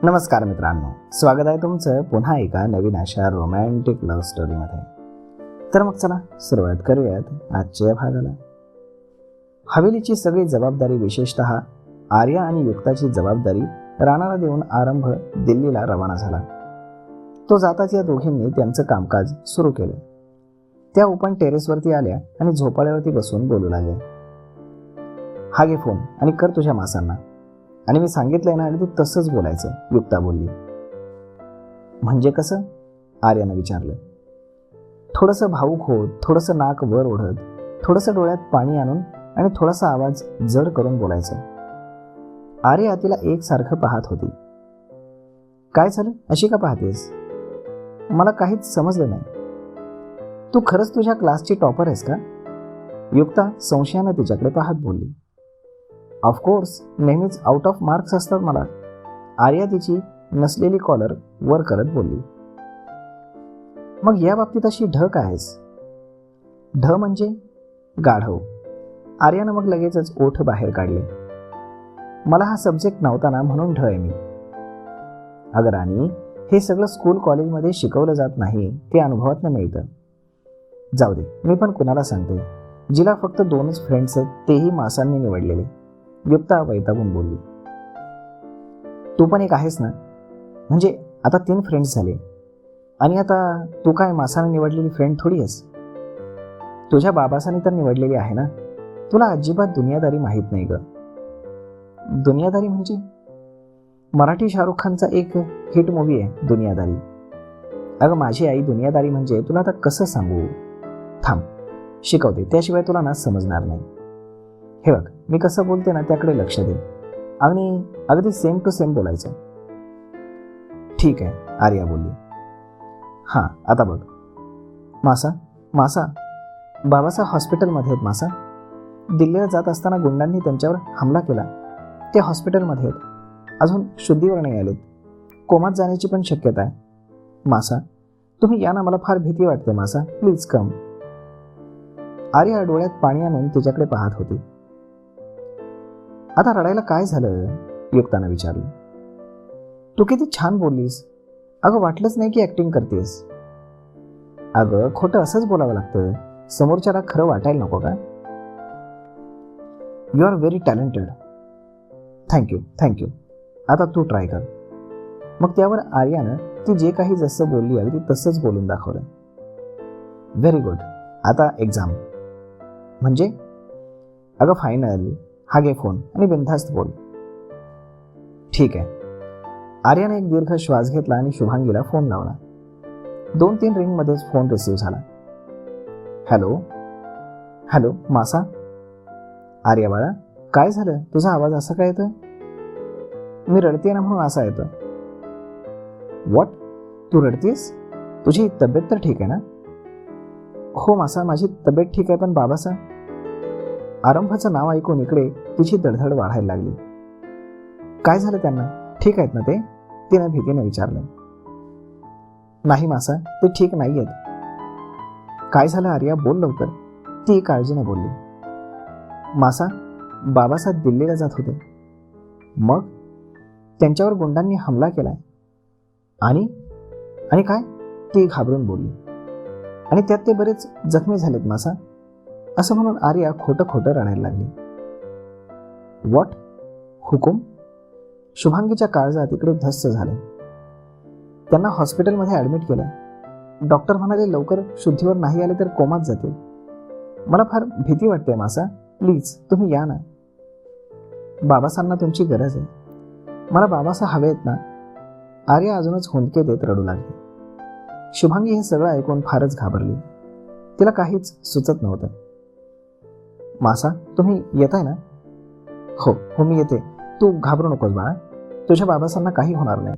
नमस्कार मित्रांनो, स्वागत आहे तुमचं पुन्हा एका नवीन अशा रोमॅन्टिक लव्ह स्टोरीमध्ये. तर मग चला सुरुवात करूयात आजच्या भागाला. हवेलीची सगळी जबाबदारी, विशेषतः आर्या आणि युक्ताची जबाबदारी राणाला देऊन आरंभ दिल्लीला रवाना झाला. तो जाताच या दोघींनी त्यांचं कामकाज सुरू केलं. त्या ओपन टेरेसवरती आल्या आणि झोपाळ्यावरती बसून बोलू लागल्या. हा घे फोन आणि कर तुझ्या मासांना. आणि मी सांगितलंय ना, अगदी तसंच बोलायचं, युक्ता बोलली. म्हणजे कसं? आर्यानं विचारलं. थोडंसं भावूक होत, थोडंसं नाक वर ओढत, थोडंसं डोळ्यात पाणी आणून आणि थोडासा आवाज जड करून बोलायचं. आर्या तिला एकसारखं पाहत होती. काय झालं, अशी का पाहतेस? मला काहीच समजलं नाही. तू खरंच तुझ्या क्लासची टॉपर आहेस का? युक्ता संशयानं तिच्याकडे पाहत बोलली. ऑफकोर्स, नेहमीच आउट ऑफ मार्क्स असतात मला. आर्या तिची नसलेली कॉलर वर करत बोलली. मग या बाबतीत अशी ढ काय आहेस? ढ म्हणजे गाढव. आर्यानं मग लगेचच ओठ बाहेर काढले. मला हा सब्जेक्ट नव्हता ना, म्हणून ढ आहे मी. अगं राणी, हे सगळं स्कूल कॉलेजमध्ये शिकवलं जात नाही, ते अनुभवातनं मिळतं. जाऊ दे, मी पण कुणाला सांगते, जिला फक्त 2च फ्रेंड्स आहेत, तेही मासांनी निवडलेले. युक्ता वैतागून बोलली. तू पण एक आहेस ना, म्हणजे आता 3 फ्रेंड्स झाले. आणि आता तू काय मासाने निवडलेली फ्रेंड थोडी आहेस? तुझ्या बाबासाने तर निवडलेली आहे ना. तुला अजिबात दुनियादारी माहीत नाही ग. दुनियादारी म्हणजे? मराठी शाहरुख खानचा एक हिट मूवी आहे दुनियादारी. अगं माझी आई दुनियादारी म्हणजे तुला आता कसं सांगू? थांब, शिकवते, त्याशिवाय तुला ना समजणार नाही. हे बघ, मी कसं बोलते ना त्याकडे लक्ष दे आणि अगदी सेम टू सेम बोलायचं. ठीक आहे, आर्या बोलली. हां, आता बघ. मासा बाबासा हॉस्पिटलमध्ये आहेत. मासा दिल्लीला जात असताना गुंडांनी त्यांच्यावर हमला केला. ते हॉस्पिटलमध्ये आहेत, अजून शुद्धीवर नाही आलेत. कोमात जाण्याची पण शक्यता आहे. मासा, तुम्ही या ना, मला फार भीती वाटते. मासा, प्लीज कम. आर्या डोळ्यात पाणी आणून तिच्याकडे पाहत होती. आता रडायला काय झालं? युक्तानं विचारलं. तू किती छान बोललीस. अगं वाटलंच नाही की ऍक्टिंग करतेस. अगं खोटं असंच बोलावं लागतं, समोरच्याला खरं वाटायला नको का? You are very talented. Thank you. आता तू ट्राय कर. मग त्यावर आर्यानं ती जे काही जसं बोलली अगदी तसंच बोलून दाखवलं. Very good. आता एक्झाम म्हणजे? अगं फायनल. हा घे फोन आणि बिनधास्त बोल. ठीक आहे. आर्याने एक दीर्घ श्वास घेतला आणि शुभांगीला फोन लावला. 2-3 रिंगमध्येच फोन रिसीव्ह झाला. हॅलो मासा. आर्या बाळा, काय झालं? तुझा आवाज असा काय येतोय? मी रडते ना म्हणून असा येतोय. व्हॉट? तू रडतेस? तुझी तब्येत तर ठीक आहे ना? हो मासा, माझी तब्येत ठीक आहे, पण बाबासा. आरंभाचं नाव ऐकून इकडे तिची धडधड वाढायला लागली. काय झालं त्यांना? ठीक आहेत ना ते? तिनं भीतीने विचारलं. नाही मासा, ते ठीक नाही आहेत. काय झालं आर्या, बोल लवकर, ती काळजीने बोलली. मासा, बाबासाहेब दिल्लीला जात होते. मग त्यांच्यावर गुंडांनी हमला केलाय. आणि काय? ती घाबरून बोलली. आणि त्यात ते बरेच जखमी झालेत मासा. असं म्हणून आर्या खोटं रडायला लागली. व्हॉट? हुकूम? शुभांगीच्या काळजात इकडे धस्स झालं. त्यांना हॉस्पिटलमध्ये ॲडमिट केलं. डॉक्टर म्हणाले लवकर शुद्धीवर नाही आले तर कोमात जातील. मला फार भीती वाटते मासा, प्लीज तुम्ही या ना. बाबासांना तुमची गरज आहे. मला बाबासा हवे आहेत ना. आर्या अजूनच हुंदके देत रडू लागली. शुभांगी हे सगळं ऐकून फारच घाबरली. तिला काहीच सुचत नव्हतं. मासा, तुम्ही येताय ना? हो मी येते. तू घाबरू नकोस बाळा, तुझ्या बाबासांना काही होणार नाही.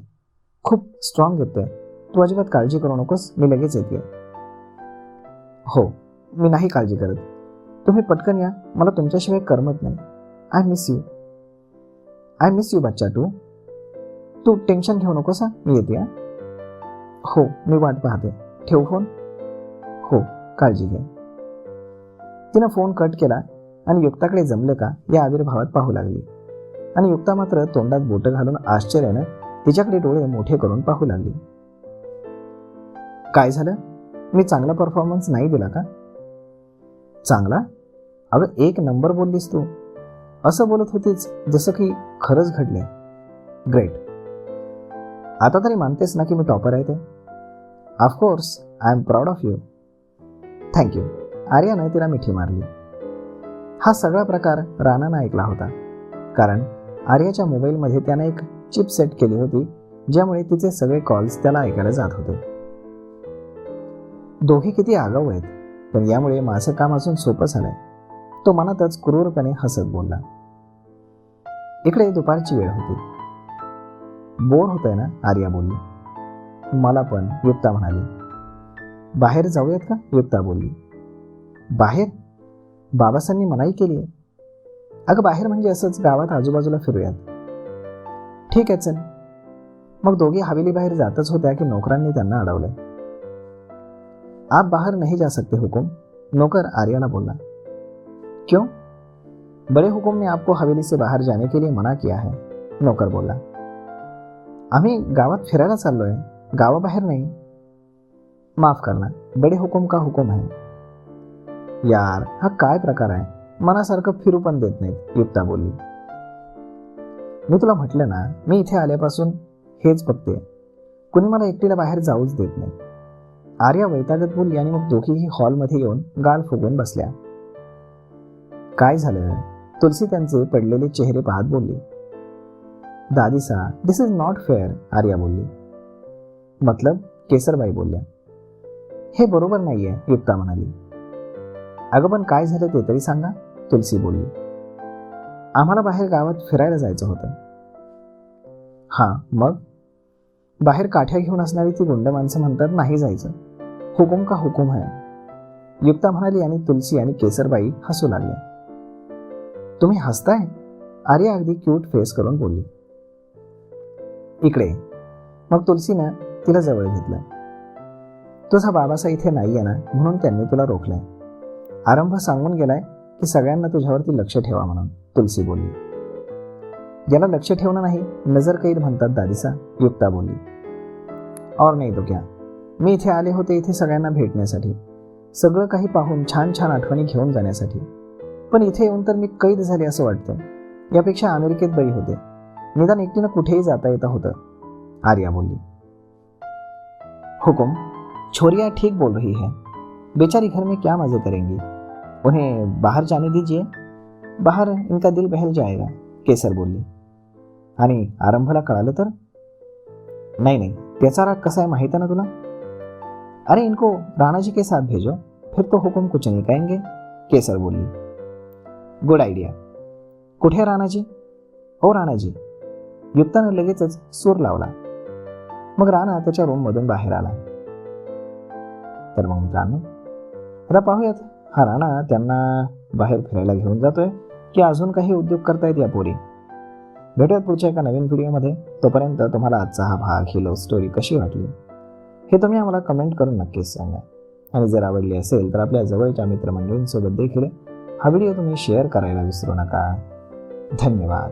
खूप स्ट्रॉंग येतोय. तू अजिबात काळजी करू नकोस, मी लगेच येते. हो, मी नाही काळजी करत. तुम्ही पटकन या, मला तुमच्याशिवाय करमत नाही. आय मिस यू बच्चा. तू टेन्शन घेऊ नकोस. मी येते. हो, मी वाट पाहते. ठेवू फोन? हो, काळजी घे. तिनं फोन कट केला आणि युक्ताकडे जमलं का या आविर्भावात पाहू लागली. आणि युक्ता मात्र तोंडात बोटं घालून आश्चर्यानं तिच्याकडे डोळे मोठे करून पाहू लागली. काय झालं? मी चांगला परफॉर्मन्स नाही दिला का? चांगला? अगं 1 नंबर बोललीस तू. असं बोलत होतीच जसं की खरंच घडले. ग्रेट. आता तरी मानतेस ना की मी टॉपर आहे ते? Of course I am proud of you. Thank you. आर्यानं तिला मिठी मारली. हा सगळा प्रकार राणानं ऐकला होता, कारण आर्याच्या मोबाईलमध्ये त्यानं एक चिप सेट केली होती, ज्यामुळे तिचे सगळे कॉल्स त्याला ऐकायला जात होते. दोघे किती आगाऊ आहेत, पण यामुळे माझं काम अजून सोपं झालंय, तो मनातच क्रूरपणे हसत बोलला. इकडे दुपारची वेळ होती. बोर होतंय ना? आर्या बोलली. मला पण, युक्ता म्हणाली. बाहेर जाऊयात का? युक्ता बोलली. बाहेर? बाबासांनी मनाई केली आहे. अगं बाहेर म्हणजे असंच गावात आजूबाजूला फिरूयात. ठीक आहे चल. मग दोघी हवेली बाहेर जातच होत्या की नोकरांनी त्यांना अडवलं. आप बाहर नहीं जा सकते हुकुम, नौकर आर्याला बोला. क्यों? बड़े हुकुम ने आपको हवेली से बाहर जाने के लिए मना किया है, नौकर बोला. आम्ही गावात फिरायला चाललोय, गावाबाहेर नाही. माफ करना, बड़े हुकुम का हुकुम है. यार हा काय प्रकार आहे? मनासारखं फिरू पण देत नाहीत, युक्ता बोलली. मी तुला म्हटलं ना, मी इथे आल्यापासून हेच बघते, कुणी मला एकटीला बाहेर जाऊच देत नाही. आर्या वैतागत बोलली आणि मग दोघीही हॉलमध्ये येऊन गाल फुगून बसल्या. काय झालं? तुलसी त्यांचे पडलेले चेहरे पाहत बोलली. दादीसा, दिस इज नॉट फेअर, आर्या बोलली. मतलब? केसरबाई बोलल्या. हे बरोबर नाहीये, युक्ता म्हणाली. अगं पण काय झालं ते तरी सांगा, तुलसी बोलली. आम्हाला बाहेर गावात फिरायला जायचं होतं. हां मग? बाहेर काठ्या घेऊन असणारी ती गुंड माणसं म्हणतात नाही जायचं. हुकुम का हुकुम है, युक्ता म्हणाली आणि तुलसी आणि केसरबाई हसू लागल्या. तुम्ही हसताय? आर्या अगदी क्यूट फेस करून बोलली. इकडे. मग तुलसीनं तिला जवळ घेतलं. तुझा बाबासा इथे नाहीये ना, म्हणून त्यांनी तुला रोखलंय. आरंभ सांगून गेलाय की सगळ्यांना तुझ्यावरती लक्ष ठेवा म्हणून, तुलसी बोलली. ज्याला लक्ष ठेवणं नाही नजर कैद म्हणतात दादीसा, युक्ता बोलली. और नाही तो क्या, मी इथे आले होते इथे सगळ्यांना भेटण्यासाठी, सगळं काही पाहून छान छान आठवणी घेऊन जाण्यासाठी. पण इथे येऊन तर मी कैद झाले असं वाटतं. यापेक्षा अमेरिकेत बरी होते, निदान एकटीनं कुठेही जाता येता होतं, आर्या बोलली. हुकुम, छोरियाँ ठीक बोल रही है, बेचारी घर में क्या मजे करेंगी, उन्हें बाहर जाने दीजिए, बाहर इनका दिल बहल जाएगा, केसर बोलली. आणि आरंभला कळालं तर? नाही नाही, त्याचा राग कसा आहे माहिती आहे ना तुला? अरे इनको राणा जी के साथ भेजो, फिर तो हुकुम कुछ नहीं कहेंगे, केसर बोलली. Good idea. कुठे राणाजी? ओ राणाजी, युक्तानं लगेचच सूर लावला. मग राणा त्याच्या रूममधून बाहेर आला. तर मग मित्रांनो, आता पाहूयात हा राणा त्यांना बाहेर फिरायला घेऊन जातोय की अजून काही उद्योग करतायत या पोरी. भेटूयात पुढच्या एका नवीन व्हिडिओमध्ये. तोपर्यंत तुम्हाला आजचा हा भाग, ही लव्ह स्टोरी कशी वाटली हे तुम्ही आम्हाला कमेंट करून नक्कीच सांगा. आणि जर आवडली असेल तर आपल्या जवळच्या मित्रमंडळींसोबत देखील हा व्हिडिओ तुम्ही शेअर करायला विसरू नका. धन्यवाद.